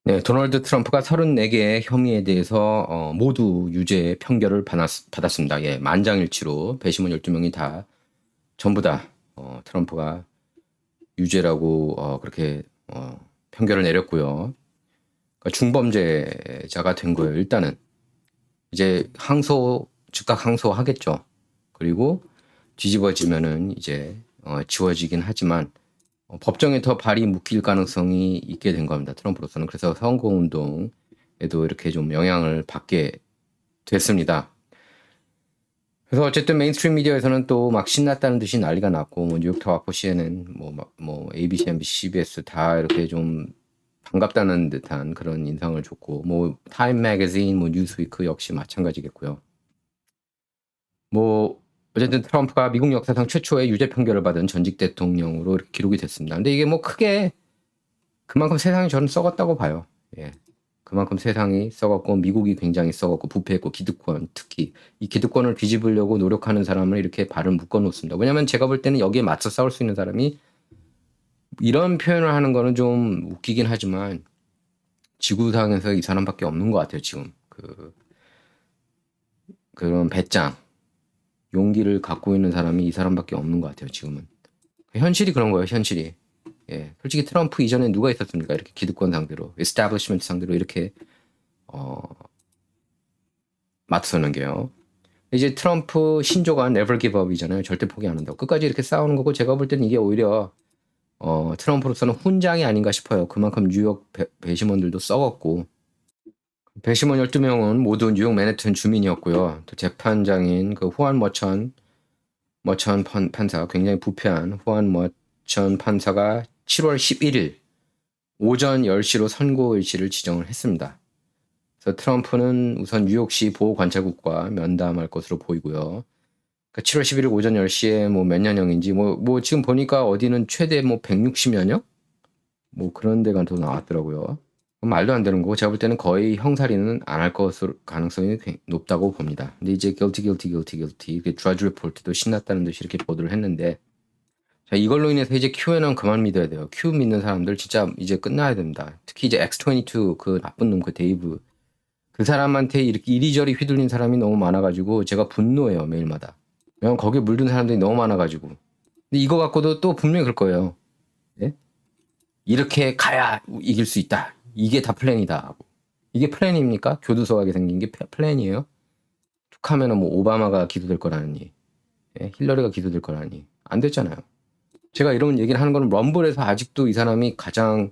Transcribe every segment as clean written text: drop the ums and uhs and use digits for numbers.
네, 도널드 트럼프가 34개의 혐의에 대해서 모두 유죄 판결을 받았습니다. 예, 만장일치로 배심원 12명이 다 전부 다 트럼프가 유죄라고 그렇게 판결을 내렸고요. 그러니까 중범죄자가 된 거예요. 일단은 이제 즉각 항소하겠죠. 그리고 뒤집어지면은 이제 지워지긴 하지만 법정에 더 발이 묶일 가능성이 있게 된 겁니다. 트럼프로서는. 그래서 선거운동에도 이렇게 좀 영향을 받게 됐습니다. 그래서 어쨌든 메인스트림 미디어에서는 또 막 신났다는 듯이 난리가 났고, 뭐 뉴욕타워포 CNN, 뭐 ABC, MBC, CBS 다 이렇게 좀 반갑다는 듯한 그런 인상을 줬고, 뭐 타임 매거진, 뭐 뉴스위크 역시 마찬가지겠고요. 뭐 어쨌든 트럼프가 미국 역사상 최초의 유죄 판결을 받은 전직 대통령으로 이렇게 기록이 됐습니다. 근데 이게 뭐 크게 그만큼 세상이 저는 썩었다고 봐요. 예. 그만큼 세상이 썩었고 미국이 굉장히 썩었고 부패했고 기득권 특히 이 기득권을 뒤집으려고 노력하는 사람을 이렇게 발을 묶어 놓습니다. 왜냐하면 제가 볼 때는 여기에 맞서 싸울 수 있는 사람이 이런 표현을 하는 거는 좀 웃기긴 하지만 지구상에서 이 사람밖에 없는 것 같아요. 지금 그런 배짱 용기를 갖고 있는 사람이 이 사람밖에 없는 것 같아요. 지금은 현실이 그런 거예요. 현실이. 예, 솔직히 트럼프 이전에 누가 있었습니까? 이렇게 기득권 상대로, 에스타블리시먼트 상대로 이렇게 맞서는 게요. 이제 트럼프 신조가 never give up이잖아요. 절대 포기 안 한다고. 끝까지 이렇게 싸우는 거고 제가 볼 때는 이게 오히려 트럼프로서는 훈장이 아닌가 싶어요. 그만큼 뉴욕 배심원들도 썩었고 배심원 12명은 모두 뉴욕 맨해튼 주민이었고요. 또 재판장인 그 후안 머천 판사, 굉장히 부패한 후안 머천 판사가 7월 11일 오전 10시로 선고일치를 지정을 했습니다. 그래서 트럼프는 우선 뉴욕시 보호관찰국과 면담할 것으로 보이고요. 그러니까 7월 11일 오전 10시에 뭐 몇 년형인지 뭐 지금 보니까 어디는 최대 뭐 160년형? 뭐 그런 데가 또 나왔더라고요. 말도 안 되는 거고 제가 볼 때는 거의 형사리는 안 할 것으로 가능성이 높다고 봅니다. 근데 이제 guilty 이렇게 드러지 리포트도 신났다는 듯이 이렇게 보도를 했는데 자, 이걸로 인해서 이제 QAnon 그만 믿어야 돼요. Q 믿는 사람들 진짜 이제 끝나야 됩니다. 특히 이제 X22 그 나쁜 놈 그 데이브 그 사람한테 이렇게 이리저리 휘둘린 사람이 너무 많아가지고 제가 분노해요 매일마다. 왜냐면 거기에 물든 사람들이 너무 많아가지고. 근데 이거 갖고도 또 분명히 그럴 거예요. 예? 이렇게 가야 이길 수 있다. 이게 다 플랜이다. 하고. 이게 플랜입니까? 교도소 가게 생긴 게 플랜이에요? 툭하면은 뭐 오바마가 기소될 거라니, 예? 힐러리가 기소될 거라니 안 됐잖아요. 제가 이런 얘기를 하는 거는 럼블에서 아직도 이 사람이 가장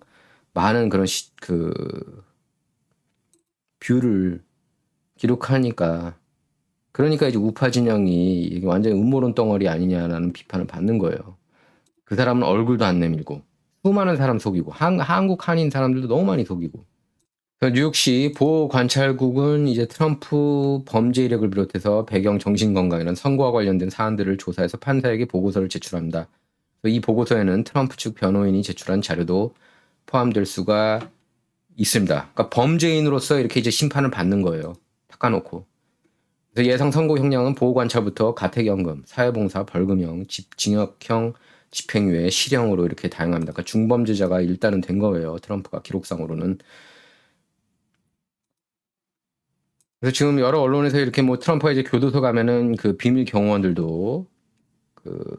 많은 그런 뷰를 기록하니까 그러니까 이제 우파 진영이 이게 완전히 음모론 덩어리 아니냐라는 비판을 받는 거예요. 그 사람은 얼굴도 안 내밀고 수많은 사람 속이고 한국 한인 사람들도 너무 많이 속이고. 뉴욕시 보호관찰국은 이제 트럼프 범죄 이력을 비롯해서 배경 정신건강이나 선거와 관련된 사안들을 조사해서 판사에게 보고서를 제출합니다. 이 보고서에는 트럼프 측 변호인이 제출한 자료도 포함될 수가 있습니다. 그러니까 범죄인으로서 이렇게 이제 심판을 받는 거예요. 닦아놓고. 그래서 예상 선고 형량은 보호관찰부터 가택연금, 사회봉사, 벌금형, 징역형, 집행유예, 실형으로 이렇게 다양합니다. 그러니까 중범죄자가 일단은 된 거예요. 트럼프가 기록상으로는. 그래서 지금 여러 언론에서 이렇게 뭐 트럼프가 이제 교도소 가면은 그 비밀 경호원들도 그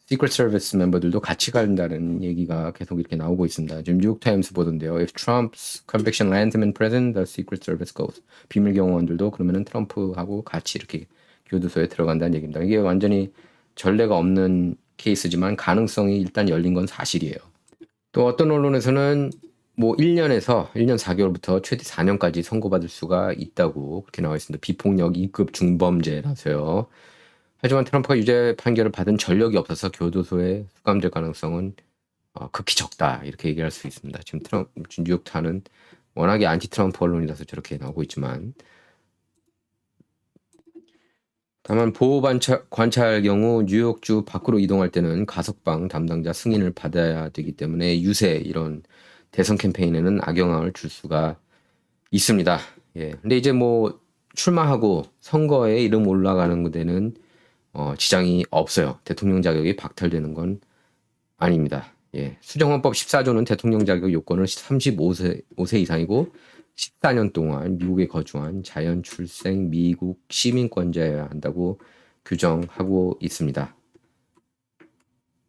시크릿 서비스 멤버들도 같이 간다는 얘기가 계속 이렇게 나오고 있습니다. 지금 뉴욕타임스 보던데요. If Trump's conviction lands him in prison, the Secret Service goes. 비밀 경호원들도 그러면은 트럼프하고 같이 이렇게 교도소에 들어간다는 얘기입니다. 이게 완전히 전례가 없는 케이스지만 가능성이 일단 열린 건 사실이에요. 또 어떤 언론에서는 뭐 1년에서 1년 4개월부터 최대 4년까지 선고받을 수가 있다고 그렇게 나와 있습니다. 비폭력 2급 중범죄라서요. 하지만 트럼프가 유죄 판결을 받은 전력이 없어서 교도소에 수감될 가능성은 극히 적다 이렇게 얘기할 수 있습니다. 지금 뉴욕타는 워낙에 안티 트럼프 언론이라서 저렇게 나오고 있지만 다만 보호 관찰 경우 뉴욕주 밖으로 이동할 때는 가석방 담당자 승인을 받아야 되기 때문에 유세 이런 대선 캠페인에는 악영향을 줄 수가 있습니다. 예. 근데 이제 뭐 출마하고 선거에 이름 올라가는 데는 지장이 없어요. 대통령 자격이 박탈되는 건 아닙니다. 수정헌법 14조는 대통령 자격 요건을 35세 이상이고 14년 동안 미국에 거주한 자연 출생 미국 시민권자여야 한다고 규정하고 있습니다.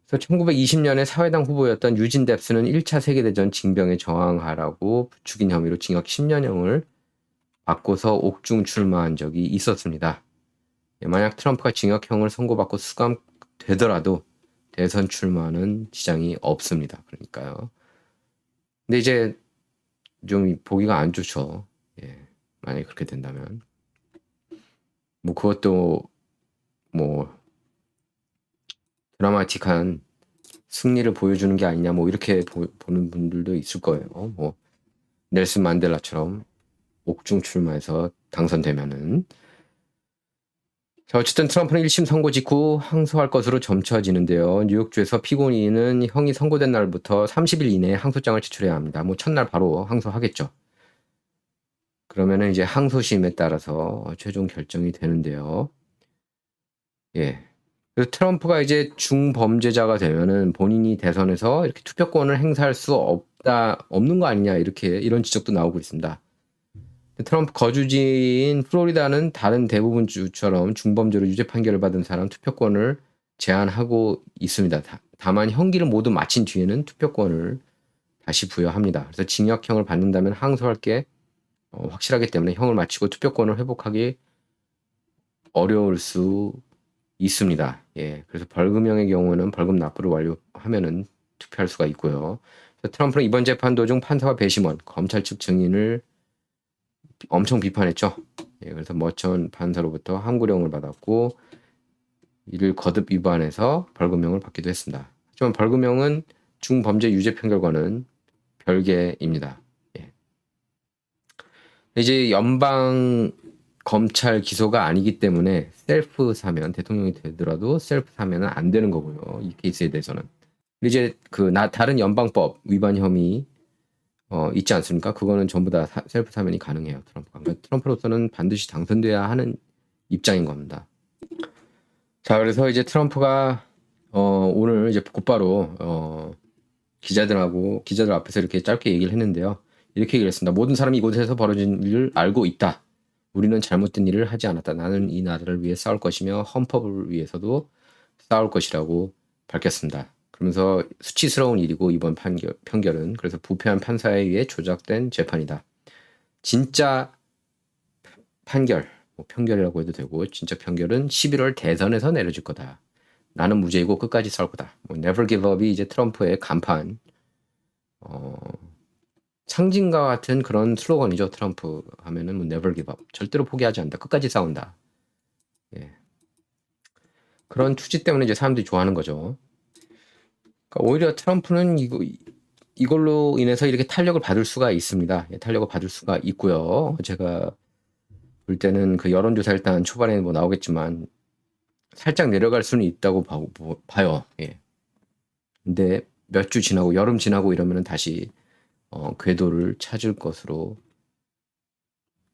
그래서 1920년에 사회당 후보였던 유진 뎁스는 1차 세계대전 징병에 저항하라고 부추긴 혐의로 징역 10년형을 받고서 옥중 출마한 적이 있었습니다. 만약 트럼프가 징역형을 선고받고 수감되더라도 대선 출마는 지장이 없습니다. 그러니까요. 근데 이제 좀 보기가 안 좋죠. 만약에 그렇게 된다면. 뭐 그것도 뭐 드라마틱한 승리를 보여주는 게 아니냐 뭐 이렇게 보는 분들도 있을 거예요. 뭐 넬슨 만델라처럼 옥중 출마해서 당선되면은. 자, 어쨌든 트럼프는 1심 선고 직후 항소할 것으로 점쳐지는데요. 뉴욕주에서 피고인은 형이 선고된 날부터 30일 이내에 항소장을 제출해야 합니다. 뭐 첫날 바로 항소하겠죠. 그러면은 이제 항소심에 따라서 최종 결정이 되는데요. 그래서 트럼프가 이제 중범죄자가 되면은 본인이 대선에서 이렇게 투표권을 행사할 수 없는 거 아니냐 이런 지적도 나오고 있습니다. 트럼프 거주지인 플로리다는 다른 대부분 주처럼 중범죄로 유죄 판결을 받은 사람 투표권을 제한하고 있습니다. 다만 형기를 모두 마친 뒤에는 투표권을 다시 부여합니다. 그래서 징역형을 받는다면 항소할 게 확실하기 때문에 형을 마치고 투표권을 회복하기 어려울 수 있습니다. 그래서 벌금형의 경우는 벌금 납부를 완료하면은 투표할 수가 있고요. 트럼프는 이번 재판 도중 판사와 배심원, 검찰 측 증인을 엄청 비판했죠. 그래서 머천 판사로부터 항고령을 받았고 이를 거듭 위반해서 벌금형을 받기도 했습니다. 하지만 벌금형은 중범죄 유죄 판결과는 별개입니다. 이제 연방 검찰 기소가 아니기 때문에 셀프 사면, 대통령이 되더라도 셀프 사면은 안 되는 거고요. 이 케이스에 대해서는. 이제 다른 연방법 위반 혐의 있지 않습니까? 그거는 전부 다 셀프 사면이 가능해요. 트럼프가. 그러니까 트럼프로서는 반드시 당선돼야 하는 입장인 겁니다. 자, 그래서 이제 트럼프가 오늘 이제 곧바로 기자들 앞에서 이렇게 짧게 얘기를 했는데요. 이렇게 얘기를 했습니다. 모든 사람이 이곳에서 벌어진 일을 알고 있다. 우리는 잘못된 일을 하지 않았다. 나는 이 나라를 위해 싸울 것이며 헌법을 위해서도 싸울 것이라고 밝혔습니다. 그러면서 수치스러운 일이고 이번 판결은 그래서 부패한 판사에 의해 조작된 재판이다. 진짜 판결, 뭐 편결이라고 해도 되고 진짜 판결은 11월 대선에서 내려질 거다. 나는 무죄이고 끝까지 싸울 거다. 뭐 Never Give Up이 이제 트럼프의 간판 상징과 같은 그런 슬로건이죠. 트럼프 하면은 뭐 Never Give Up. 절대로 포기하지 않는다. 끝까지 싸운다. 그런 투지 때문에 이제 사람들이 좋아하는 거죠. 그러니까 오히려 트럼프는 이걸로 인해서 이렇게 탄력을 받을 수가 있습니다. 탄력을 받을 수가 있고요. 제가 볼 때는 그 여론조사 일단 초반에 뭐 나오겠지만 살짝 내려갈 수는 있다고 봐요. 근데 몇 주 지나고 여름 지나고 이러면은 다시 궤도를 찾을 것으로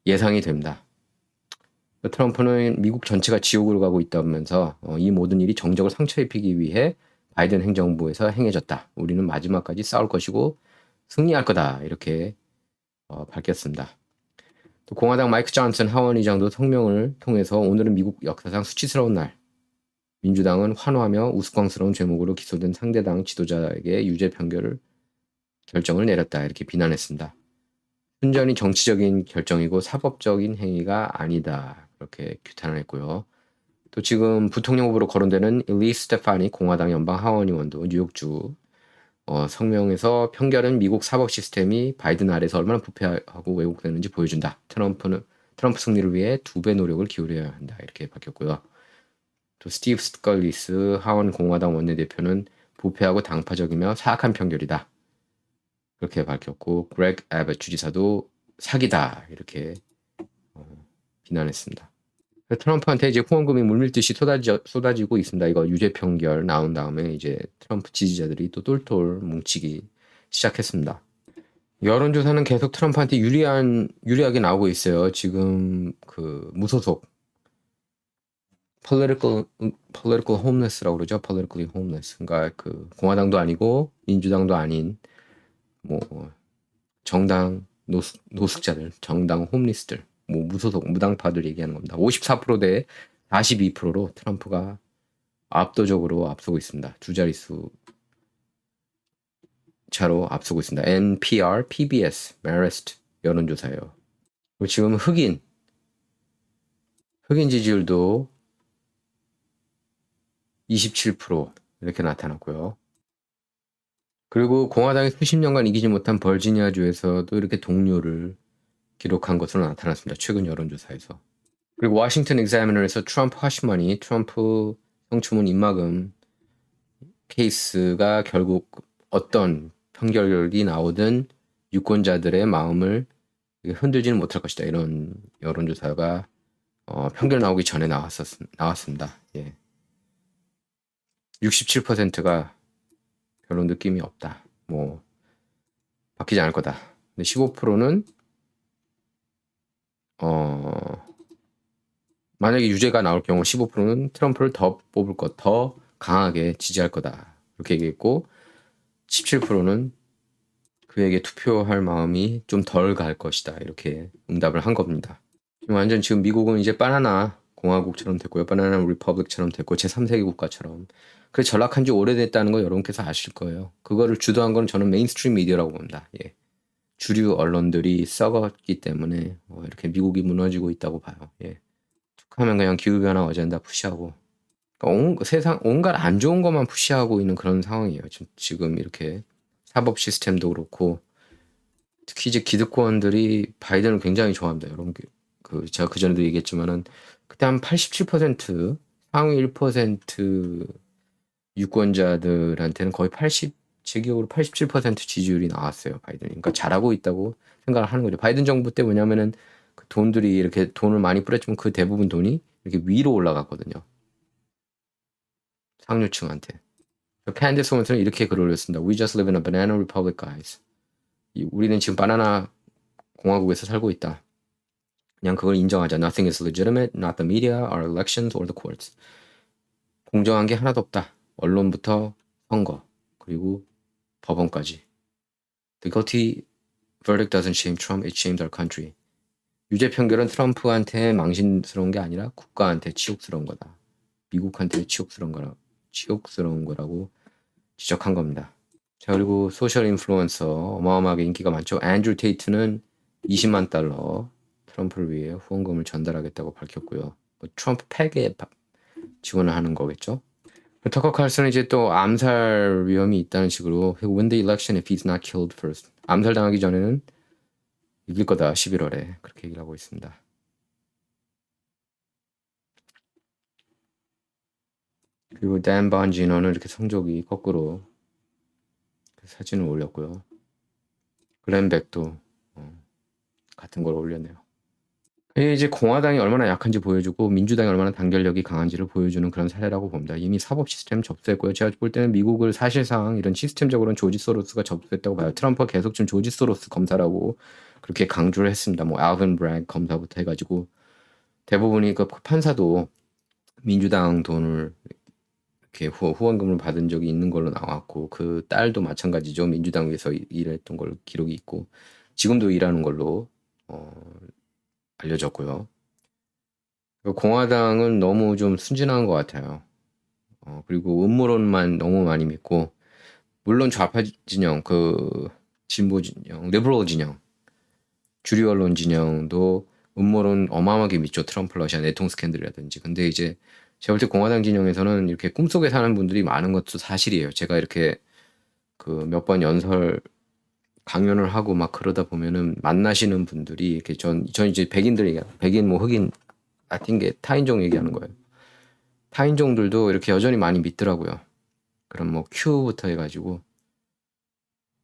예상이 됩니다. 트럼프는 미국 전체가 지옥으로 가고 있다면서 이 모든 일이 정적을 상처 입히기 위해 바이든 행정부에서 행해졌다. 우리는 마지막까지 싸울 것이고 승리할 거다. 이렇게 밝혔습니다. 또 공화당 마이크 존슨 하원의장도 성명을 통해서 오늘은 미국 역사상 수치스러운 날. 민주당은 환호하며 우스꽝스러운 죄목으로 기소된 상대당 지도자에게 유죄 결정을 내렸다. 이렇게 비난했습니다. 순전히 정치적인 결정이고 사법적인 행위가 아니다. 그렇게 규탄을 했고요. 또 지금 부통령 후보로 거론되는 일리 스테파니 공화당 연방 하원의원도 뉴욕주 성명에서 판결은 미국 사법 시스템이 바이든 아래서 얼마나 부패하고 왜곡되는지 보여준다. 트럼프 승리를 위해 2배 노력을 기울여야 한다. 이렇게 밝혔고요. 또 스티브 스컬리스 하원 공화당 원내대표는 부패하고 당파적이며 사악한 판결이다. 그렇게 밝혔고 그렉 애벗 주지사도 사기다. 이렇게 비난했습니다. 트럼프한테 이제 후원금이 물밀듯이 쏟아지고 있습니다. 이거 유죄 판결 나온 다음에 이제 트럼프 지지자들이 또 똘똘 뭉치기 시작했습니다. 여론조사는 계속 트럼프한테 유리하게 나오고 있어요. 지금 그 무소속 political homeless라고 그러죠. politically homeless. 그러니까 그 공화당도 아니고 민주당도 아닌 뭐 정당 노숙자들, 정당 홈리스들, 뭐 무소속 무당파들 얘기하는 겁니다. 54%대 42%로 트럼프가 압도적으로 앞서고 있습니다. 두 자릿수 차로 앞서고 있습니다. NPR, PBS, Marist 여론조사예요. 그리고 지금 흑인 지지율도 27% 이렇게 나타났고요. 그리고 공화당이 수십 년간 이기지 못한 버지니아주에서도 이렇게 동료를 기록한 것으로 나타났습니다. 최근 여론조사에서. 그리고 워싱턴 익자미너에서 트럼프 허시머니, 트럼프 성추문 입막음 케이스가 결국 어떤 판결이 나오든 유권자들의 마음을 흔들지는 못할 것이다. 이런 여론조사가 판결 나오기 전에 나왔습니다. 예. 67%가 별로 느낌이 없다. 뭐 바뀌지 않을 거다. 근데 15%는 만약에 유죄가 나올 경우 15%는 트럼프를 더 뽑을 것, 더 강하게 지지할 거다. 이렇게 얘기했고 17%는 그에게 투표할 마음이 좀 덜 갈 것이다. 이렇게 응답을 한 겁니다. 완전 지금 미국은 이제 바나나 공화국처럼 됐고요. 바나나 리퍼블릭처럼 됐고 제3세계 국가처럼. 그래 전락한 지 오래됐다는 거 여러분께서 아실 거예요. 그거를 주도한 건 저는 메인스트림 미디어라고 봅니다. 예. 주류 언론들이 썩었기 때문에 이렇게 미국이 무너지고 있다고 봐요. 예. 툭하면 그냥 기후변화 어젠다 푸시하고 그러니까 세상 온갖 안 좋은 것만 푸시하고 있는 그런 상황이에요. 지금 이렇게 사법 시스템도 그렇고 특히 이제 기득권들이 바이든을 굉장히 좋아합니다. 여러분 제가 그 전에도 얘기했지만은 그때 한 87% 상위 1% 유권자들한테는 거의 제 기억으로 87% 지지율이 나왔어요. 바이든이. 그러니까 잘하고 있다고 생각을 하는 거죠. 바이든 정부 때 뭐냐면은 그 돈들이 이렇게 돈을 많이 뿌렸지만 그 대부분 돈이 이렇게 위로 올라갔거든요. 상류층한테. 캔디스 홈슨은 이렇게 글을 올렸습니다. We just live in a banana republic, guys. 우리는 지금 바나나 공화국에서 살고 있다. 그냥 그걸 인정하자. Nothing is legitimate, not the media, our elections, or the courts. 공정한 게 하나도 없다. 언론부터 선거, 그리고 법원까지. The guilty verdict doesn't shame Trump, it shames our country. 유죄 판결은 트럼프한테 망신스러운 게 아니라 국가한테 치욕스러운 거다. 미국한테 치욕스러운 거라고 지적한 겁니다. 자, 그리고 소셜 인플루언서 어마어마하게 인기가 많죠. 앤드류 테이트는 20만 달러 트럼프를 위해 후원금을 전달하겠다고 밝혔고요. 뭐 트럼프 팩에 지원을 하는 거겠죠. 터커 칼슨은 이제 또 암살 위험이 있다는 식으로 He'll win the election if he's not killed first. 암살 당하기 전에는 이길 거다 11월에 그렇게 얘기를 하고 있습니다. 그리고 댄 번지너는 이렇게 성적이 거꾸로 사진을 올렸고요. 글렌 백도 같은 걸 올렸네요. 이제 공화당이 얼마나 약한지 보여주고 민주당이 얼마나 단결력이 강한지를 보여주는 그런 사례라고 봅니다. 이미 사법 시스템 접수했고요. 제가 볼 때는 미국을 사실상 이런 시스템적으로는 조지 소로스가 접수했다고 봐요. 트럼프가 계속 지금 조지 소로스 검사라고 그렇게 강조를 했습니다. 뭐 알빈 브렉 검사부터 해가지고 대부분이 그 판사도 민주당 돈을 이렇게 후원금을 받은 적이 있는 걸로 나왔고 그 딸도 마찬가지죠. 민주당 위해서 일했던 걸로 기록이 있고 지금도 일하는 걸로 알려졌고요. 공화당은 너무 좀 순진한 것 같아요. 그리고 음모론만 너무 많이 믿고 물론 좌파 진영, 그 진보 진영, 리버럴 진영, 주류 언론 진영도 음모론 어마어마하게 믿죠. 트럼프 러시아 내통 스캔들이라든지. 근데 이제 제가 볼 때 공화당 진영에서는 이렇게 꿈속에 사는 분들이 많은 것도 사실이에요. 제가 이렇게 그 몇 번 연설 강연을 하고 막 그러다 보면은 만나시는 분들이 이렇게 전 이제 백인들 얘기하는 백인 뭐 흑인 같은 게 타인종 얘기하는 거예요. 타인종들도 이렇게 여전히 많이 믿더라고요. 그럼 뭐 큐부터 해가지고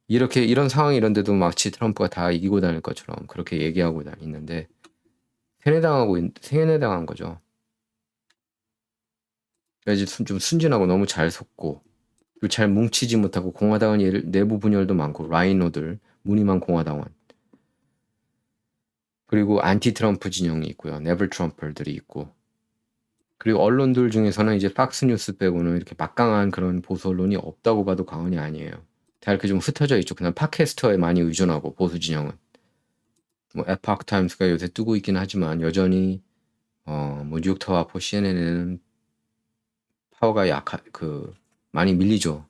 이렇게 이런 상황이 이런데도 마치 트럼프가 다 이기고 다닐 것처럼 그렇게 얘기하고 있는데 세뇌당한 거죠. 그래서 좀 순진하고 너무 잘 속고 그리고 잘 뭉치지 못하고 공화당은 내부 분열도 많고 라이노들 무늬만 공화당원 그리고 안티 트럼프 진영이 있고요. 네버 트럼퍼들이 있고 그리고 언론들 중에서는 이제 팍스뉴스 빼고는 이렇게 막강한 그런 보수 언론이 없다고 봐도 과언이 아니에요. 다 이렇게 좀 흩어져 있죠. 그냥 팟캐스터에 많이 의존하고 보수 진영은. 뭐 에poch 타임스가 요새 뜨고 있긴 하지만 여전히 뭐 뉴욕타워하고 CNN에는 파워가 많이 밀리죠.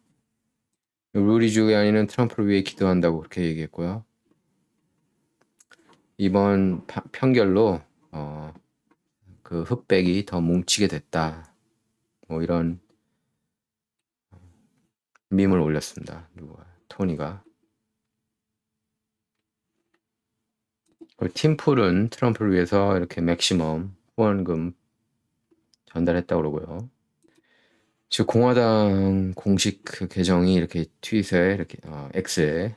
루리 주리아니는 트럼프를 위해 기도한다고 그렇게 얘기했고요. 이번 편결로 그 흑백이 더 뭉치게 됐다. 뭐 이런 밈을 올렸습니다. 토니가. 팀풀은 트럼프를 위해서 이렇게 맥시멈 후원금 전달했다고 그러고요. 즉 공화당 공식 그 계정이 이렇게 트윗에 이렇게 X에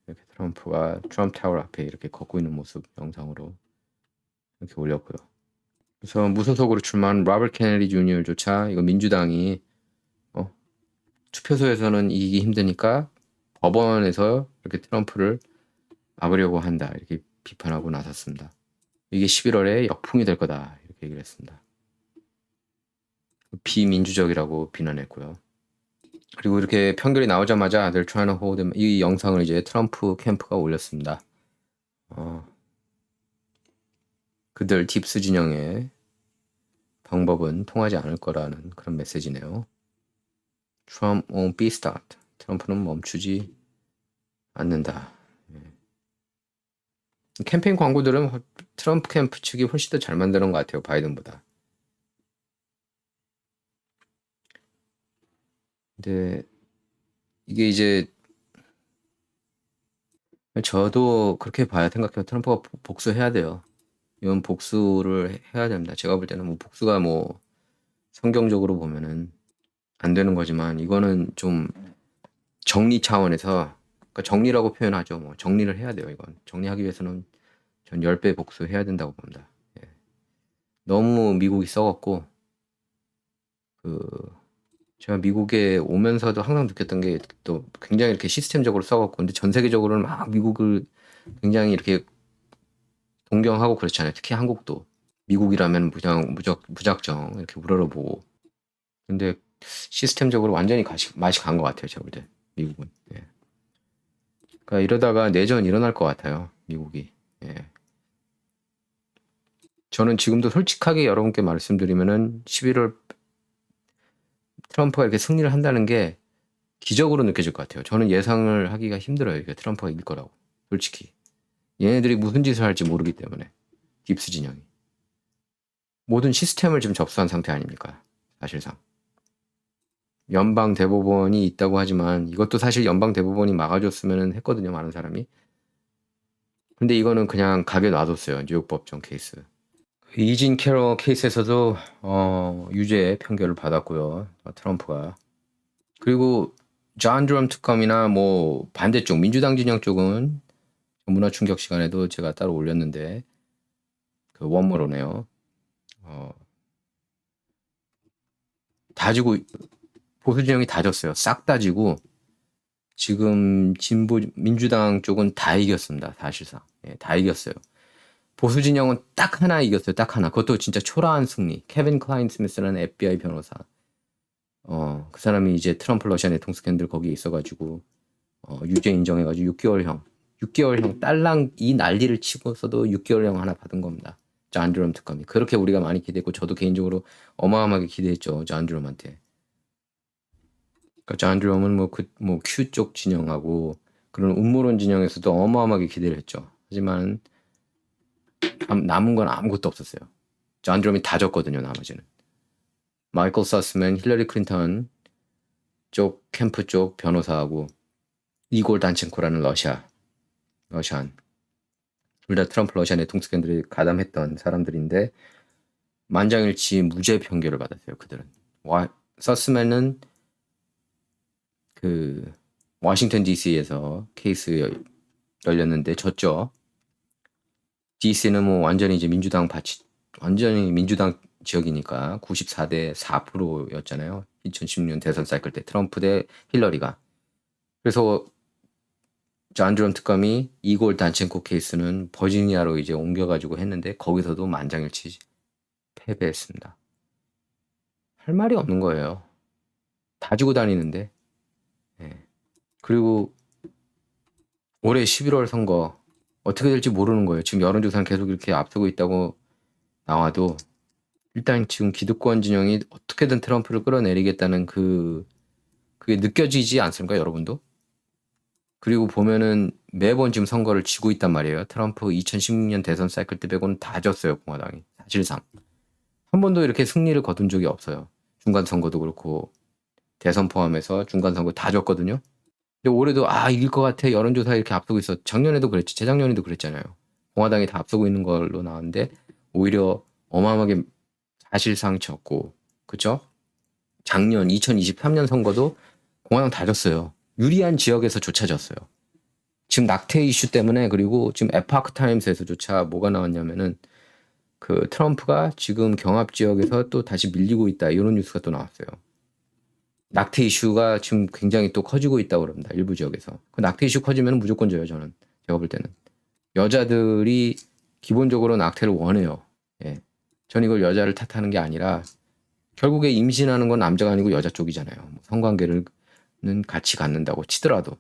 이렇게 트럼프가 트럼프 타워 앞에 이렇게 걷고 있는 모습 영상으로 이렇게 올렸고요. 그래서 무소속으로 출마한 로버트 케네디 주니어조차 이거 민주당이 투표소에서는 이기기 힘드니까 법원에서 이렇게 트럼프를 막으려고 한다 이렇게 비판하고 나섰습니다. 이게 11월에 역풍이 될 거다 이렇게 얘기를 했습니다. 비민주적이라고 비난했고요. 그리고 이렇게 편결이 나오자마자 they're trying to hold him 이 영상을 이제 트럼프 캠프가 올렸습니다. 그들 딥스 진영의 방법은 통하지 않을 거라는 그런 메시지네요. Trump won't be stopped. 트럼프는 멈추지 않는다. 캠페인 광고들은 트럼프 캠프 측이 훨씬 더 잘 만드는 것 같아요. 바이든보다. 근데 이게 이제 저도 그렇게 봐야 생각해요. 트럼프가 복수해야 돼요. 이건 복수를 해야 됩니다. 제가 볼 때는 뭐 복수가 뭐 성경적으로 보면은 안 되는 거지만 이거는 좀 정리 차원에서 그러니까 정리라고 표현하죠. 뭐 정리를 해야 돼요. 이건 정리하기 위해서는 전 10배 복수해야 된다고 봅니다. 예. 너무 미국이 썩었고 제가 미국에 오면서도 항상 느꼈던 게 또 굉장히 이렇게 시스템적으로 썩었고 근데 전 세계적으로는 막 미국을 굉장히 이렇게 동경하고 그렇잖아요. 특히 한국도 미국이라면 무작정 이렇게 우러러보고 근데 시스템적으로 완전히 맛이 간 것 같아요. 제가 볼 때 미국은. 예. 그러니까 이러다가 내전 일어날 것 같아요. 미국이. 예. 저는 지금도 솔직하게 여러분께 말씀드리면은 11월 트럼프가 이렇게 승리를 한다는 게 기적으로 느껴질 것 같아요. 저는 예상을 하기가 힘들어요. 이게 트럼프가 이길 거라고. 솔직히. 얘네들이 무슨 짓을 할지 모르기 때문에. 깁스 진영이. 모든 시스템을 지금 접수한 상태 아닙니까? 사실상. 연방 대법원이 있다고 하지만 이것도 사실 연방 대법원이 막아줬으면 했거든요. 많은 사람이. 근데 이거는 그냥 가게 놔뒀어요. 뉴욕 법정 케이스. 이진 캐럴 케이스에서도 유죄 판결을 받았고요. 트럼프가. 그리고 존 드럼 특검이나 뭐 반대쪽 민주당 진영 쪽은 문화 충격 시간에도 제가 따로 올렸는데 그 원모로네요. 다 지고 보수 진영이 다 졌어요. 싹 다 지고 지금 진보 민주당 쪽은 다 이겼습니다. 사실상 다 이겼어요. 보수 진영은 딱 하나 이겼어요. 딱 하나. 그것도 진짜 초라한 승리. 케빈 클라인 스미스라는 FBI 변호사. 그 사람이 이제 트럼프 러시아 내통 스캔들 거기에 있어가지고 유죄 인정해가지고 6개월형. 6개월형 딸랑 이 난리를 치고서도 6개월형 하나 받은 겁니다. 존 드럼 특검이. 그렇게 우리가 많이 기대했고 저도 개인적으로 어마어마하게 기대했죠. 존 드럼한테. 그러니까 존 드럼은 뭐 Q 쪽 진영하고 그런 음모론 진영에서도 어마어마하게 기대를 했죠. 하지만 남은 건 아무것도 없었어요. 존 드럼이 다 졌거든요. 나머지는. 마이클 서스맨, 힐러리 클린턴 쪽 캠프 쪽 변호사하고 이골 단첸코라는 러시안 둘 다 트럼프 러시아 내통 스캔들이 가담했던 사람들인데 만장일치 무죄 판결을 받았어요. 그들은. 서스맨은 그 워싱턴 DC에서 케이스 열렸는데 졌죠. DC는 뭐 완전히 이제 완전히 민주당 지역이니까 94대 4%였잖아요. 2016년 대선 사이클 때 트럼프 대 힐러리가. 그래서 존 드럼 특검이 이골 단첸코 케이스는 버지니아로 이제 옮겨가지고 했는데 거기서도 만장일치 패배했습니다. 할 말이 없는 거예요. 다 주고 다니는데. 예. 그리고 올해 11월 선거 어떻게 될지 모르는 거예요. 지금 여론조사는 계속 이렇게 앞서고 있다고 나와도 일단 지금 기득권 진영이 어떻게든 트럼프를 끌어내리겠다는 그게 느껴지지 않습니까, 여러분도? 그리고 보면은 매번 지금 선거를 지고 있단 말이에요. 트럼프 2016년 대선 사이클 때 빼고는 다 졌어요, 공화당이. 사실상. 한 번도 이렇게 승리를 거둔 적이 없어요. 중간 선거도 그렇고 대선 포함해서 중간 선거 다 졌거든요. 근데 올해도 이길 것 같아. 여론조사에 이렇게 앞서고 있어. 작년에도 그랬지. 재작년에도 그랬잖아요. 공화당이 다 앞서고 있는 걸로 나왔는데 오히려 어마어마하게 사실상 졌고, 그쵸? 작년 2023년 선거도 공화당 다 졌어요. 유리한 지역에서조차 졌어요. 지금 낙태 이슈 때문에, 그리고 지금 에파크 타임스에서조차 뭐가 나왔냐면은 그 트럼프가 지금 경합 지역에서 또 다시 밀리고 있다, 이런 뉴스가 또 나왔어요. 낙태 이슈가 지금 굉장히 또 커지고 있다고 그럽니다. 일부 지역에서. 그 낙태 이슈 커지면 무조건 져요, 저는. 제가 볼 때는. 여자들이 기본적으로 낙태를 원해요. 예. 전 이걸 여자를 탓하는 게 아니라 결국에 임신하는 건 남자가 아니고 여자 쪽이잖아요. 뭐 성관계를 같이 갖는다고 치더라도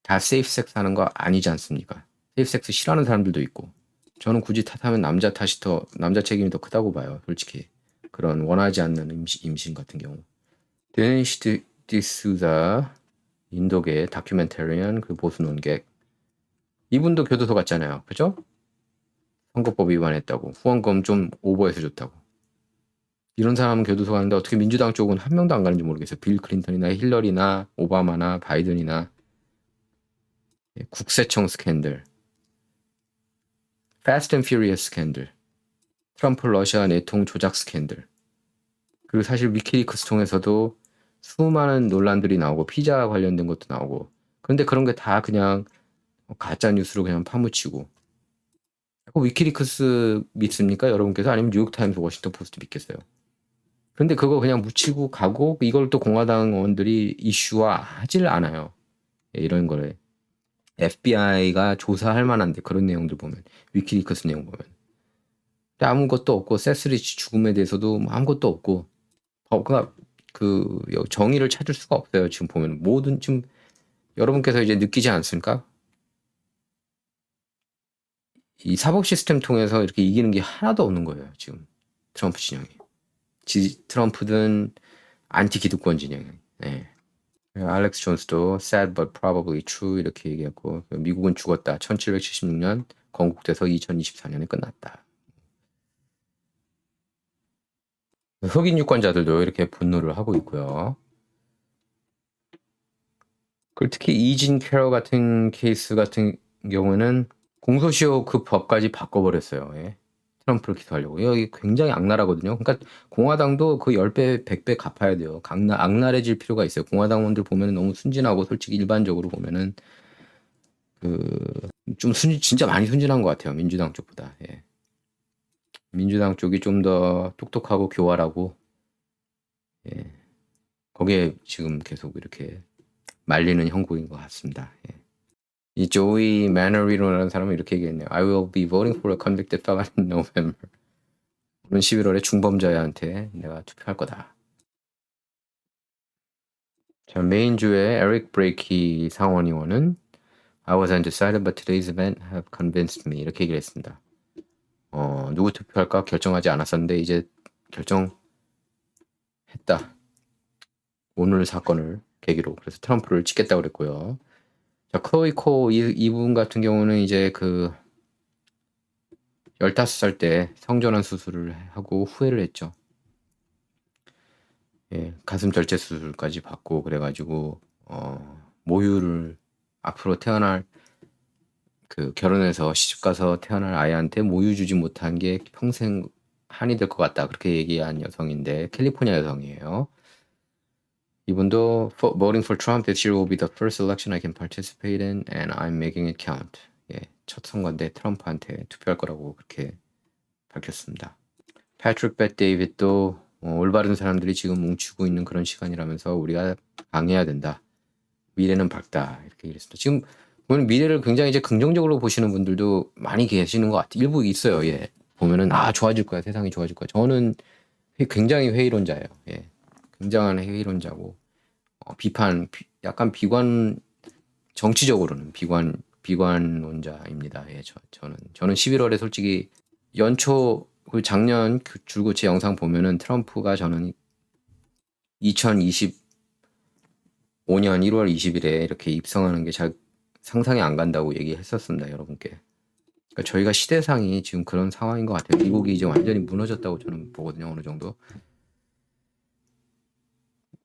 다 세이프 섹스 하는 거 아니지 않습니까? 세이프 sek스 싫어하는 사람들도 있고. 저는 굳이 탓하면 남자 책임이 더 크다고 봐요, 솔직히. 그런 원하지 않는 임신 같은 경우. 데니시 디수자, 인도계 다큐멘터리언, 그 보수 논객. 이분도 교도소 갔잖아요, 그죠? 선거법 위반했다고, 후원금 좀 오버해서 줬다고. 이런 사람은 교도소 가는데 어떻게 민주당 쪽은 한 명도 안 가는지 모르겠어요. 빌 클린턴이나 힐러리나 오바마나 바이든이나. 국세청 스캔들, Fast and Furious 스캔들, 트럼프 러시아 내통 조작 스캔들, 그리고 사실 위키리크스 통해서도 수많은 논란들이 나오고 피자 관련된 것도 나오고. 그런데 그런 게 다 그냥 가짜 뉴스로 그냥 파묻히고. 위키리크스 믿습니까, 여러분께서? 아니면 뉴욕타임스, 워싱턴 포스트 믿겠어요? 그런데 그거 그냥 묻히고 가고, 이걸 또 공화당 의원들이 이슈화하질 않아요. 이런 거를 FBI가 조사할 만한데, 그런 내용들 보면, 위키리크스 내용 보면. 근데 아무것도 없고, 세스리치 죽음에 대해서도 아무것도 없고, 그러니까 그 정의를 찾을 수가 없어요. 지금 보면 모든, 지금 여러분께서 이제 느끼지 않습니까? 이 사법 시스템 통해서 이렇게 이기는 게 하나도 없는 거예요, 지금 트럼프 진영이. 트럼프든 안티 기득권 진영이. 네. 알렉스 존스도 sad but probably true 이렇게 얘기했고, 미국은 죽었다. 1776년 건국돼서 2024년에 끝났다. 흑인 유권자들도 이렇게 분노를 하고 있고요. 그리고 특히 이진 캐럴 같은 케이스 같은 경우는 공소시효 그 법까지 바꿔버렸어요. 예. 트럼프를 기소하려고. 여기 굉장히 악랄하거든요. 그러니까 공화당도 그 10배, 100배 갚아야 돼요. 악랄해질 필요가 있어요. 공화당원들 보면 너무 순진하고, 솔직히 일반적으로 보면은 좀 진짜 많이 순진한 것 같아요. 민주당 쪽보다. 예. 민주당 쪽이 좀 더 똑똑하고 교활하고, 예. 거기에 지금 계속 이렇게 말리는 형국인 것 같습니다. 예. 이 조이 매너리로라는 사람은 이렇게 얘기했네요. I will be voting for a convicted felon in November. 오는 11월에 중범자한테 내가 투표할 거다. 자, 메인주의 에릭 브레이키 상원의원은 I was undecided, but today's event have convinced me. 이렇게 얘기를 했습니다. 누구 투표할까 결정하지 않았었는데 이제 결정했다. 오늘 사건을 계기로. 그래서 트럼프를 찍겠다고 그랬고요. 자, 클로이 코 이분 같은 경우는 이제 15살 때 성전환 수술을 하고 후회를 했죠. 예, 가슴 절제 수술까지 받고 그래가지고 모유를 앞으로 태어날 결혼해서 시집가서 태어날 아이한테 모유 주지 못한 게 평생 한이 될 것 같다, 그렇게 얘기한 여성인데, 캘리포니아 여성이에요. 이분도 voting for Trump this year will be the first election I can participate in and I'm making it count. 예, 첫 선거인데 트럼프한테 투표할 거라고 그렇게 밝혔습니다. 패트릭 벳 데이빗도 올바른 사람들이 지금 뭉치고 있는 그런 시간이라면서 우리가 강해야 된다. 미래는 밝다, 이렇게 얘기했습니다. 지금 보면 미래를 굉장히 이제 긍정적으로 보시는 분들도 많이 계시는 것 같아요. 일부 있어요. 예. 보면은 좋아질 거야, 세상이 좋아질 거야. 저는 굉장히 회의론자예요. 예. 굉장한 회의론자고 약간 정치적으로는 비관론자입니다. 예, 저는 11월에 솔직히 연초 그 작년 줄곧 제 영상 보면은 트럼프가 저는 2025년 1월 20일에 이렇게 입성하는 게 잘 상상이 안 간다고 얘기했었습니다, 여러분께. 그러니까 저희가 시대상이 지금 그런 상황인 것 같아요. 미국이 이제 완전히 무너졌다고 저는 보거든요, 어느 정도.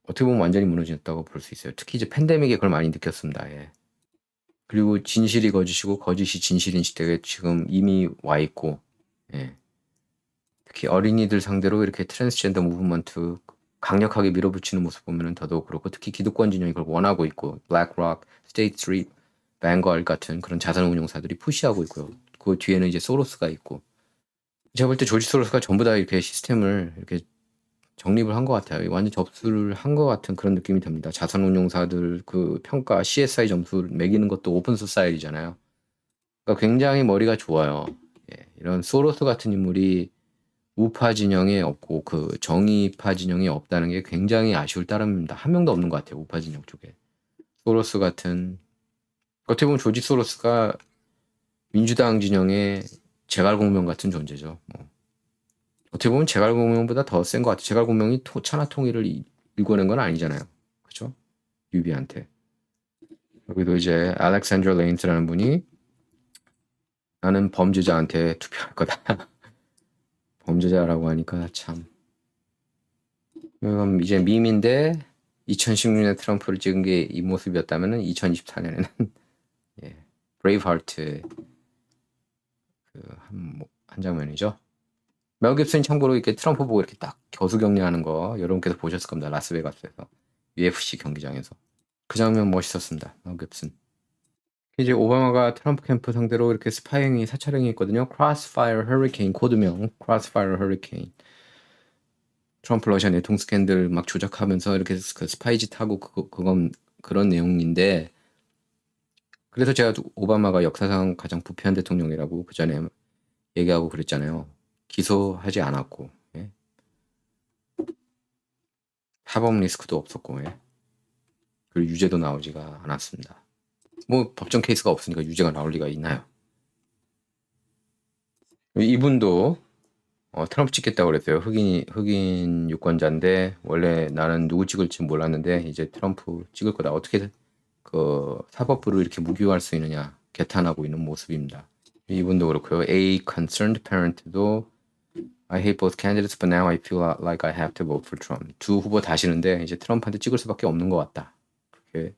어떻게 보면 완전히 무너졌다고 볼 수 있어요. 특히 이제 팬데믹에 그걸 많이 느꼈습니다. 예. 그리고 진실이 거짓이고 거짓이 진실인 시대에 지금 이미 와 있고, 예. 특히 어린이들 상대로 이렇게 트랜스젠더 무브먼트 강력하게 밀어붙이는 모습 보면은 더더욱 그렇고, 특히 기득권 진영이 그걸 원하고 있고, 블랙록, 스테이트 스트리트, 뱅걸 같은 그런 자산운용사들이 푸시하고 있고요. 그 뒤에는 이제 소로스가 있고, 제가 볼 때 조지 소로스가 전부 다 이렇게 시스템을 이렇게 정립을 한 것 같아요. 완전 접수를 한 것 같은 그런 느낌이 듭니다. 자산운용사들 그 평가 CSI 점수 매기는 것도 오픈 소사이티잖아요. 그러니까 굉장히 머리가 좋아요. 예, 이런 소로스 같은 인물이 우파 진영에 없고 그 정의파 진영에 없다는 게 굉장히 아쉬울 따름입니다. 한 명도 없는 것 같아요. 우파 진영 쪽에. 소로스 같은, 어떻게 보면 조지 소로스가 민주당 진영의 제갈공명 같은 존재죠. 어떻게 보면 제갈공명보다 더 센 것 같아요. 제갈공명이 천하 통일을 일궈낸 건 아니잖아요. 그렇죠? 유비한테. 여기도 이제 알렉산더 레인스라는 분이 나는 범죄자한테 투표할 거다. 범죄자라고 하니까 참. 그럼 이제 밈인데 2016년에 트럼프를 찍은 게 이 모습이었다면 2024년에는 예, 브레이브하트 한 장면이죠. 멜 깁슨이 참고로 이렇게 트럼프 보고 이렇게 딱 겨수격리하는 거 여러분께서 보셨을 겁니다. 라스베가스에서 UFC 경기장에서 그 장면 멋있었습니다. 멜 깁슨. 이제 오바마가 트럼프 캠프 상대로 이렇게 스파이행위 사찰행위 했거든요. 크로스파이어 허리케인 코드명 크로스파이어 허리케인. 트럼프 러시아 내통 스캔들 막 조작하면서 이렇게 그 스파이짓 하고 그건 그런 내용인데, 그래서 제가 오바마가 역사상 가장 부패한 대통령이라고 그 전에 얘기하고 그랬잖아요. 기소하지 않았고, 예. 사법 리스크도 없었고, 예. 그리고 유죄도 나오지가 않았습니다. 뭐 법정 케이스가 없으니까 유죄가 나올 리가 있나요? 이분도 트럼프 찍겠다고 그랬어요. 흑인 유권자인데 원래 나는 누구 찍을지 몰랐는데 이제 트럼프 찍을 거다. 어떻게 그 사법부를 이렇게 무기화할 수 있느냐 개탄하고 있는 모습입니다. 이분도 그렇고요. A concerned parent도 I hate both candidates, but now I feel like I have to vote for Trump. 두 후보 다시는데 이제 트럼프한테 찍을 수밖에 없는 것 같다. 그렇게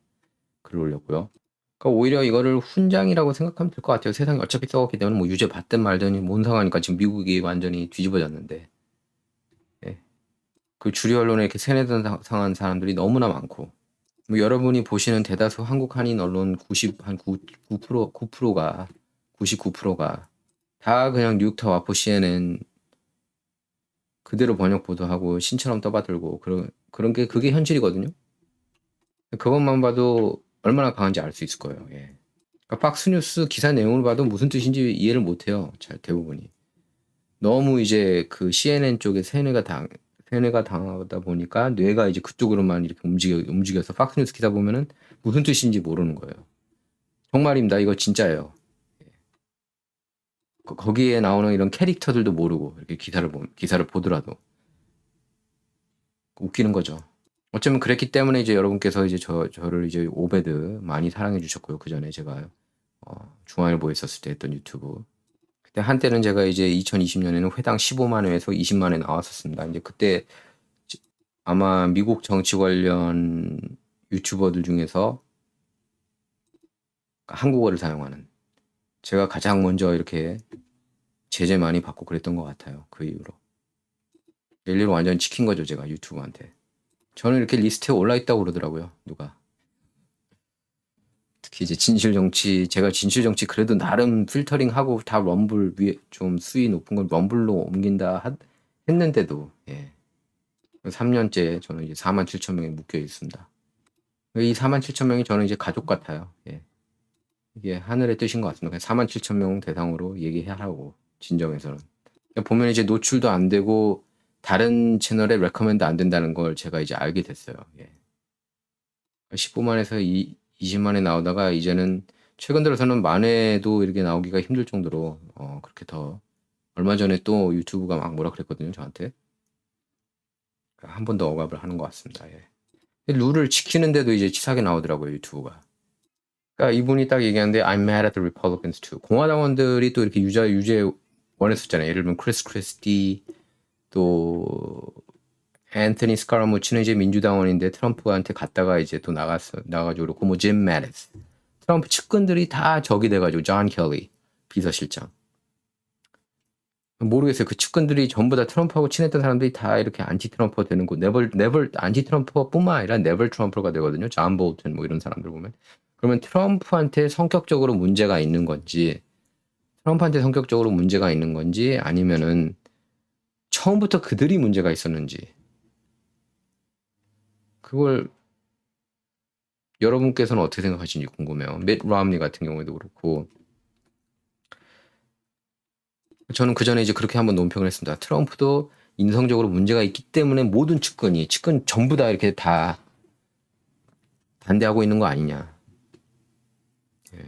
글을 올렸고요. 그러니까 오히려 이거를 훈장이라고 생각하면 될 것 같아요. 세상이 어차피 썩었기 때문에 뭐 유죄 받든 말든 뭔 상관이니까. 지금 미국이 완전히 뒤집어졌는데. 예. 그 주류 언론에 이렇게 세뇌된 상한 사람들이 너무나 많고, 뭐 여러분이 보시는 대다수 한국 한인 언론 9%가 99%가 다 그냥 뉴욕타 와포 CNN 그대로 번역 보도하고 신처럼 떠받들고 그런 게 그게 현실이거든요. 그것만 봐도 얼마나 강한지 알 수 있을 거예요. 예. 그러니까 박스뉴스 기사 내용을 봐도 무슨 뜻인지 이해를 못해요. 잘 대부분이. 너무 이제 그 CNN 쪽에 세뇌가 당하다 보니까 뇌가 이제 그쪽으로만 이렇게 움직여서 박스뉴스 기사 보면은 무슨 뜻인지 모르는 거예요. 정말입니다. 이거 진짜예요. 거기에 나오는 이런 캐릭터들도 모르고 이렇게 기사를 보더라도 웃기는 거죠. 어쩌면 그랬기 때문에 이제 여러분께서 이제 저를 이제 오베드 많이 사랑해 주셨고요. 그 전에 제가 중앙일보에 있었을 때 했던 유튜브. 그때 한때는 제가 이제 2020년에는 회당 15만 회에서 20만 회 나왔었습니다. 이제 그때 아마 미국 정치 관련 유튜버들 중에서 한국어를 사용하는 제가 가장 먼저 이렇게 제재 많이 받고 그랬던 것 같아요. 그 이후로. 일리로 완전 지킨 거죠, 제가 유튜브한테. 저는 이렇게 리스트에 올라 있다고 그러더라고요, 누가. 특히 이제 진실정치, 제가 진실정치 그래도 나름 필터링하고 다 럼블 위에 좀 수위 높은 걸 럼블로 옮긴다 했는데도, 예. 3년째 저는 이제 4만 7천 명이 묶여 있습니다. 이 4만 7천 명이 저는 이제 가족 같아요. 예. 이게 하늘의 뜻인 것 같습니다. 4만 7천 명 대상으로 얘기해야 하고, 진정에서는. 보면 이제 노출도 안 되고, 다른 채널에 레커멘드 안 된다는 걸 제가 이제 알게 됐어요. 예. 15만에서 20만에 나오다가 이제는 최근 들어서는 만에도 이렇게 나오기가 힘들 정도로 그렇게 더 얼마 전에 또 유튜브가 막 뭐라 그랬거든요, 저한테. 한 번 더 억압을 하는 것 같습니다. 예. 룰을 지키는데도 이제 치사하게 나오더라고요, 유튜브가. 그러니까 이분이 딱 얘기하는데 I'm mad at the Republicans too. 공화당원들이 또 이렇게 유죄 원했었잖아요. 예를 들면 크리스 크리스티 또 앤토니 스카라무치는 이제 민주당원인데 트럼프한테 갔다가 이제 또 나가가지고 그렇고 뭐 짐 매티스 트럼프 측근들이 다 적이 돼가지고 존 켈리 비서실장 모르겠어요. 그 측근들이 전부 다 트럼프하고 친했던 사람들이 다 이렇게 안티 트럼프가 되는 거 네벌 안티 트럼프뿐만 아니라 네벌 트럼프가 되거든요. 존 볼튼 뭐 이런 사람들 보면 그러면 트럼프한테 성격적으로 문제가 있는 건지 트럼프한테 성격적으로 문제가 있는 건지 아니면은 처음부터 그들이 문제가 있었는지 그걸 여러분께서는 어떻게 생각하시는지 궁금해요. 밋 롬니 같은 경우에도 그렇고 저는 그 전에 이제 그렇게 한번 논평을 했습니다. 트럼프도 인성적으로 문제가 있기 때문에 모든 측근 전부 다 이렇게 다 반대하고 있는 거 아니냐. 예.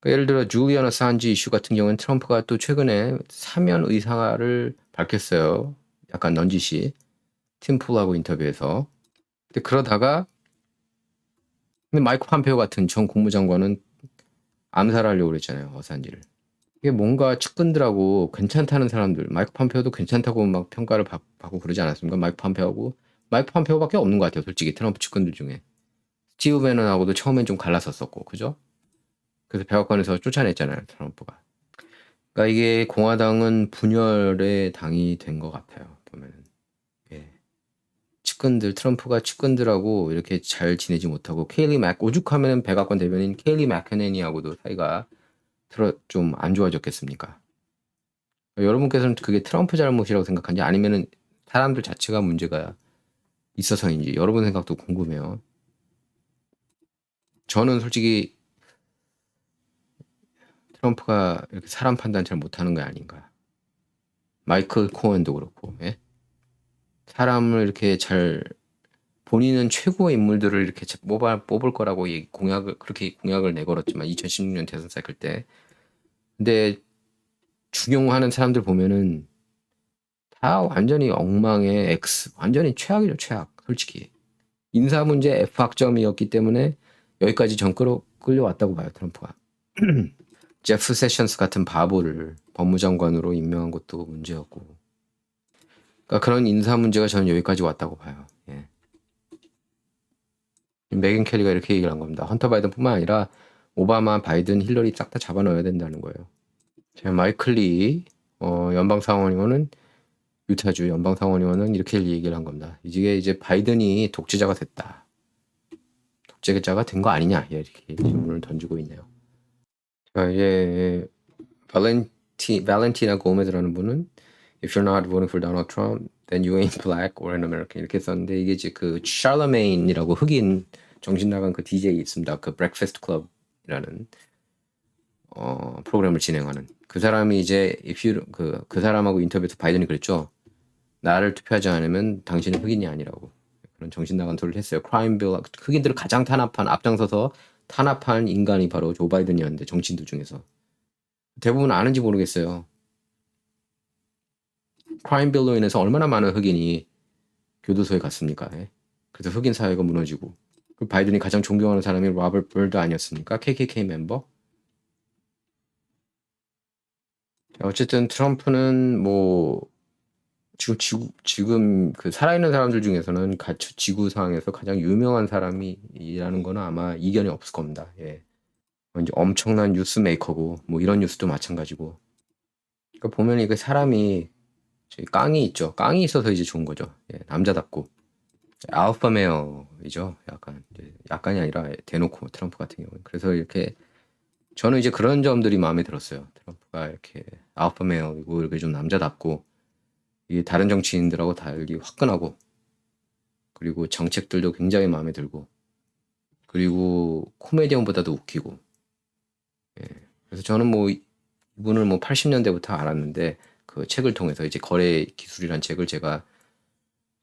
그러니까 예를 들어 줄리안 어산지 이슈 같은 경우는 트럼프가 또 최근에 사면 의사를 밝혔어요. 약간 넌지시 팀풀하고 인터뷰에서. 근데 그러다가 근데 마이크 폼페오 같은 전 국무장관은 암살하려고 그랬잖아요. 어산지를. 이게 뭔가 측근들하고 괜찮다는 사람들, 마이크 폼페오도 괜찮다고 막 평가를 받고 그러지 않았습니까? 마이크 폼페오밖에 없는 것 같아요. 솔직히 트럼프 측근들 중에. 스티브 배넌하고도 처음엔 좀 갈랐었었고, 그죠? 그래서 백악관에서 쫓아냈잖아요, 트럼프가. 그러니까 이게 공화당은 분열의 당이 된 것 같아요. 보면은. 예. 트럼프가 측근들하고 이렇게 잘 지내지 못하고 오죽하면 백악관 대변인 케일리 맥커네니하고도 사이가 좀 안 좋아졌겠습니까? 여러분께서는 그게 트럼프 잘못이라고 생각하는지 아니면은 사람들 자체가 문제가 있어서인지 여러분 생각도 궁금해요. 저는 솔직히 트럼프가 이렇게 사람 판단 잘 못하는 게 아닌가. 마이클 코엔도 그렇고, 예? 사람을 이렇게 본인은 최고의 인물들을 이렇게 뽑을 거라고 그렇게 공약을 내걸었지만 2016년 대선 사이클 때. 근데 중용하는 사람들 보면은 다 완전히 엉망의 완전히 최악이죠, 최악. 솔직히. 인사 문제 F학점이었기 때문에 여기까지 끌려왔다고 봐요, 트럼프가. 제프 세션스 같은 바보를 법무장관으로 임명한 것도 문제였고. 그러니까 그런 인사 문제가 저는 여기까지 왔다고 봐요. 예. 메긴 켈리가 이렇게 얘기를 한 겁니다. 헌터 바이든뿐만 아니라 오바마, 바이든, 힐러리 싹 다 잡아넣어야 된다는 거예요. 마이클 리 연방상원의원은 유타주 연방상원의원은 이렇게 얘기를 한 겁니다. 이제 바이든이 독재자가 됐다. 독재자가 된 거 아니냐 이렇게 질문을 던지고 있네요. 자, 이제 발렌티나 고메즈라는 분은 If you're not voting for Donald Trump, then you ain't black or an American 이렇게 썼는데 이게 이제 그 샬러메인이라고 흑인 정신 나간 그 DJ 있습니다. 그 브렉퍼스트 클럽이라는 프로그램을 진행하는 그 사람이 이제 그 사람하고 인터뷰에서 바이든이 그랬죠. 나를 투표하지 않으면 당신은 흑인이 아니라고 그런 정신 나간 소리를 했어요. 크라임빌 흑인들을 가장 앞장서서 탄압한 인간이 바로 조 바이든이었는데 정치인들 중에서 대부분 아는지 모르겠어요. 크라임빌로 인해서 얼마나 많은 흑인이 교도소에 갔습니까? 예? 그래서 흑인 사회가 무너지고 그 바이든이 가장 존경하는 사람이 로버트 벌드 아니었습니까? KKK 멤버. 어쨌든 트럼프는 뭐 지금 그 살아있는 사람들 중에서는 지구상에서 가장 유명한 사람이라는 거는 아마 이견이 없을 겁니다. 예. 이제 엄청난 뉴스 메이커고 뭐 이런 뉴스도 마찬가지고. 그러니까 보면 이게 사람이 깡이 있죠. 깡이 있어서 이제 좋은 거죠. 예, 남자답고 알파 메어이죠. 약간이 아니라 대놓고 트럼프 같은 경우는. 그래서 이렇게 저는 이제 그런 점들이 마음에 들었어요. 트럼프가 이렇게 알파 메어이고 이렇게 좀 남자답고 이게 다른 정치인들하고 달리 화끈하고 그리고 정책들도 굉장히 마음에 들고 그리고 코미디언보다도 웃기고. 예. 그래서 저는 뭐 이분을 뭐 80년대부터 알았는데 그 책을 통해서 이제 거래 기술이란 책을 제가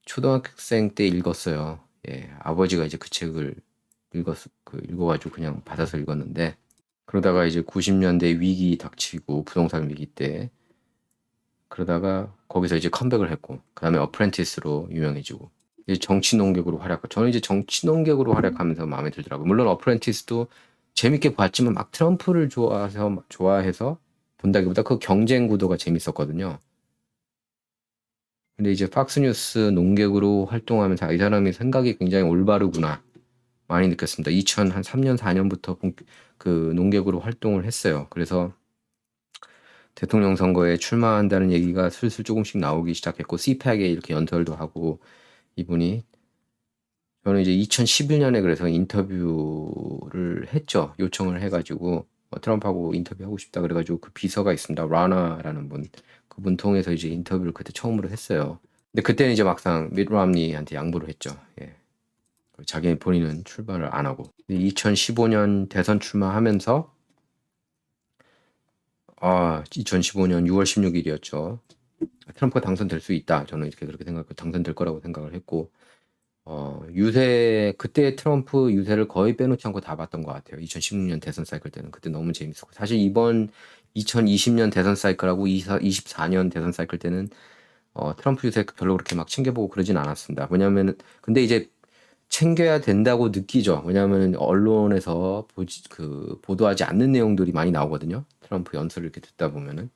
초등학생 때 읽었어요. 예, 아버지가 이제 그 책을 읽어가지고 그냥 받아서 읽었는데, 그러다가 이제 90년대 위기 닥치고 부동산 위기 때 그러다가 거기서 이제 컴백을 했고, 그 다음에 어프렌티스로 유명해지고, 이제 정치 농객으로 활약. 저는 이제 정치 농객으로 활약하면서 마음에 들더라고요. 물론 어프렌티스도 재밌게 봤지만 막 트럼프를 좋아해서 본다기보다 그 경쟁 구도가 재밌었거든요. 근데 이제 팍스뉴스 농객으로 활동하면서 이 사람이 생각이 굉장히 올바르구나 많이 느꼈습니다. 2003년 4년부터 그 농객으로 활동을 했어요. 그래서 대통령 선거에 출마한다는 얘기가 슬슬 조금씩 나오기 시작했고, CPAC에 이렇게 연설도 하고, 이분이. 저는 이제 2011년에 그래서 인터뷰를 했죠. 요청을 해가지고 트럼프하고 인터뷰하고 싶다 그래가지고 그 비서가 있습니다. 라나라는 분. 그분 통해서 이제 인터뷰를 그때 처음으로 했어요. 근데 그때는 이제 막상 밋 롬니한테 양보를 했죠. 예. 자기 본인은 출마를 안 하고. 2015년 대선 출마하면서 2015년 6월 16일이었죠. 트럼프가 당선될 수 있다. 저는 이렇게 그렇게 생각하고 당선될 거라고 생각을 했고, 그때 트럼프 유세를 거의 빼놓지 않고 다 봤던 것 같아요. 2016년 대선 사이클 때는. 그때 너무 재밌었고. 사실 이번 2020년 대선 사이클하고 24년 대선 사이클 때는, 트럼프 유세 별로 그렇게 막 챙겨보고 그러진 않았습니다. 왜냐면은, 근데 이제 챙겨야 된다고 느끼죠. 왜냐하면 언론에서 보도하지 않는 내용들이 많이 나오거든요. 트럼프 연설을 이렇게 듣다 보면은.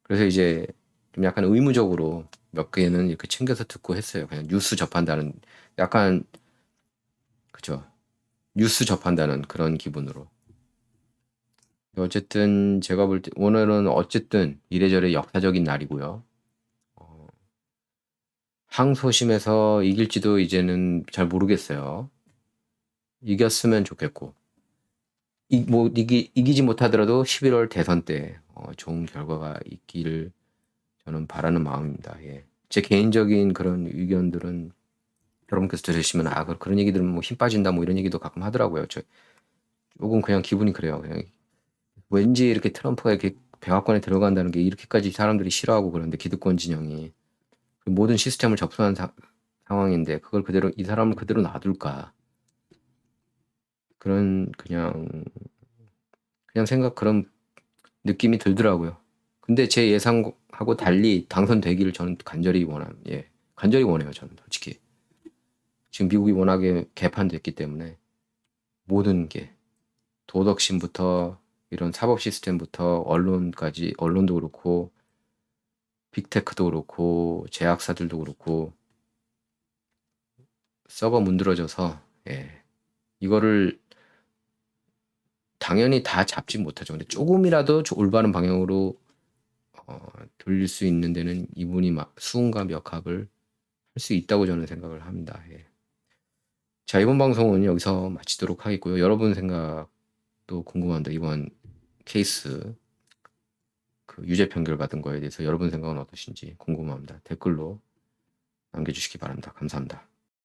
그래서 이제 좀 약간 의무적으로 몇 개는 이렇게 챙겨서 듣고 했어요. 그냥 뉴스 접한다는, 약간, 그죠. 뉴스 접한다는 그런 기분으로. 어쨌든 제가 볼 때 오늘은 어쨌든 이래저래 역사적인 날이고요. 항소심에서 이길지도 이제는 잘 모르겠어요. 이겼으면 좋겠고, 이기지 못하더라도 11월 대선 때 좋은 결과가 있기를 저는 바라는 마음입니다. 예. 제 개인적인 그런 의견들은 여러분께서 들으시면 그런 얘기들은 뭐 힘 빠진다 뭐 이런 얘기도 가끔 하더라고요. 조금 그냥 기분이 그래요. 그냥 왠지 이렇게 트럼프가 이렇게 백악관에 들어간다는 게 이렇게까지 사람들이 싫어하고 그러는데, 기득권 진영이 모든 시스템을 접수한 상황인데 그걸 그대로 이 사람을 그대로 놔둘까, 그냥 그런 느낌이 들더라고요. 근데 제 예상하고 달리 당선되기를 저는 간절히 원해요. 저는 솔직히 지금 미국이 워낙에 개판됐기 때문에 모든 게, 도덕심부터 이런 사법 시스템부터 언론도 그렇고 빅테크도 그렇고 제약사들도 그렇고 썩어 문드러져서, 이거를 당연히 다 잡지 못하죠. 근데 조금이라도 올바른 방향으로 돌릴 수 있는 데는 이분이 막 수은과 역학을 할 수 있다고 저는 생각을 합니다. 예. 자, 이번 방송은 여기서 마치도록 하겠고요. 여러분 생각도 궁금합니다. 이번 케이스 그 유죄 판결 받은 거에 대해서 여러분 생각은 어떠신지 궁금합니다. 댓글로 남겨주시기 바랍니다. 감사합니다.